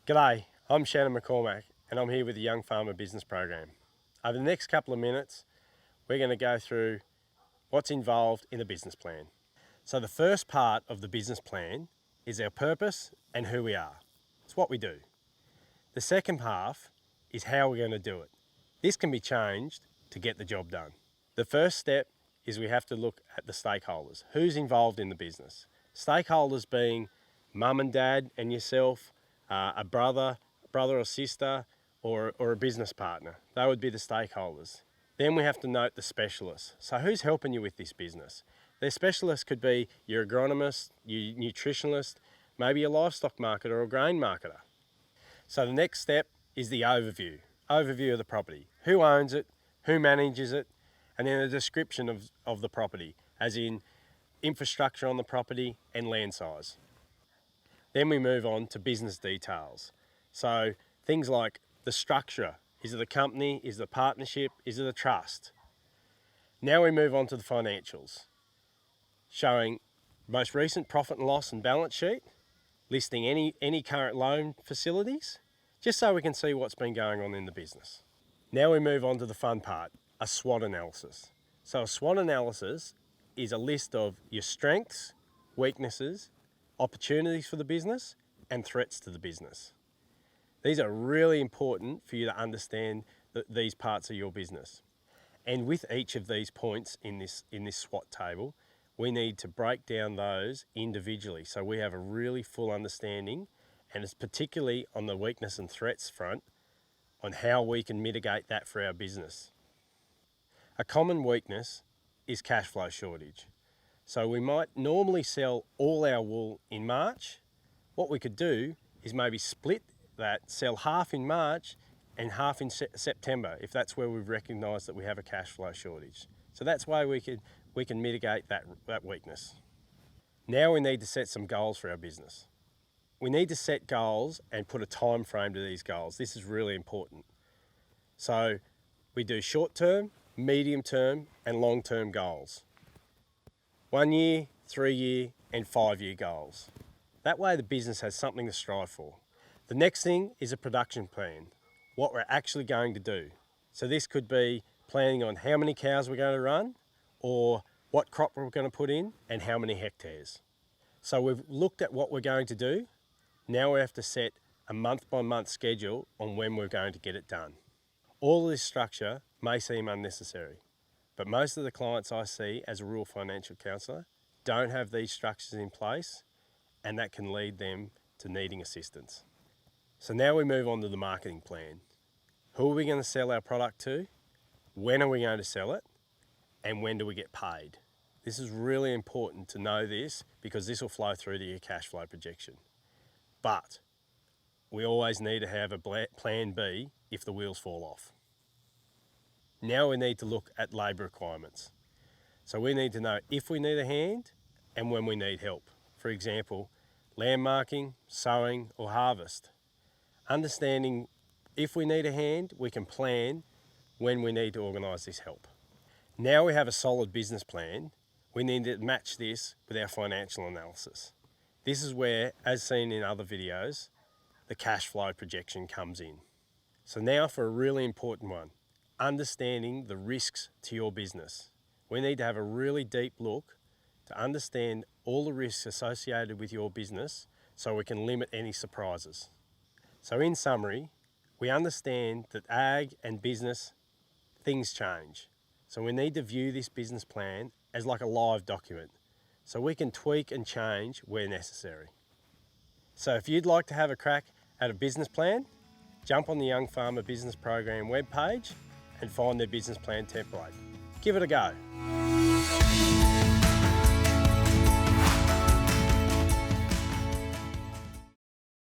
G'day, I'm Shannon McCormack and I'm here with the Young Farmer Business Program. Over the next couple of minutes, we're going to go through what's involved in a business plan. So the first part of the business plan is our purpose and who we are. It's what we do. The second half is how we're going to do it. This can be changed to get the job done. The first step is we have to look at the stakeholders. Who's involved in the business? Stakeholders being mum and dad and yourself, a brother or sister, or a business partner. They would be the stakeholders. Then we have to note the specialists. So who's helping you with this business? Their specialists could be your agronomist, your nutritionist, maybe a livestock marketer or a grain marketer. So the next step is the overview of the property. Who owns it, who manages it, and then a description of the property, as in infrastructure on the property and land size. Then we move on to business details. So things like the structure. Is it a company? Is it a partnership? Is it a trust? Now we move on to the financials, showing most recent profit and loss and balance sheet, listing any current loan facilities, just so we can see what's been going on in the business. Now we move on to the fun part, a SWOT analysis. So a SWOT analysis is a list of your strengths, weaknesses, opportunities for the business, and threats to the business. These are really important for you to understand these parts of your business. And with each of these points in this SWOT table, we need to break down those individually so we have a really full understanding, and it's particularly on the weakness and threats front on how we can mitigate that for our business. A common weakness is cash flow shortage. So we might normally sell all our wool in March. What we could do is maybe split that, sell half in March and half in September, if that's where we've recognised that we have a cash flow shortage. So that's why we can mitigate that weakness. Now we need to set some goals for our business. We need to set goals and put a time frame to these goals. This is really important. So we do short-term, medium-term and long-term goals. 1 year, 3 year and 5 year goals. That way the business has something to strive for. The next thing is a production plan, what we're actually going to do. So this could be planning on how many cows we're going to run, or what crop we're going to put in and how many hectares. So we've looked at what we're going to do. Now we have to set a month by month schedule on when we're going to get it done. All of this structure may seem unnecessary, but most of the clients I see as a rural financial counsellor don't have these structures in place, and that can lead them to needing assistance. So now we move on to the marketing plan. Who are we going to sell our product to? When are we going to sell it? And when do we get paid? This is really important to know this, because this will flow through to your cash flow projection. But we always need to have a plan B if the wheels fall off. Now we need to look at labour requirements. So we need to know if we need a hand and when we need help. For example, land marking, sowing or harvest. Understanding if we need a hand, we can plan when we need to organise this help. Now we have a solid business plan, we need to match this with our financial analysis. This is where, as seen in other videos, the cash flow projection comes in. So now for a really important one, understanding the risks to your business. We need to have a really deep look to understand all the risks associated with your business so we can limit any surprises. So in summary, we understand that ag and business, things change. So we need to view this business plan as like a live document, so we can tweak and change where necessary. So if you'd like to have a crack at a business plan, jump on the Young Farmer Business Program webpage and find their business plan template. Give it a go.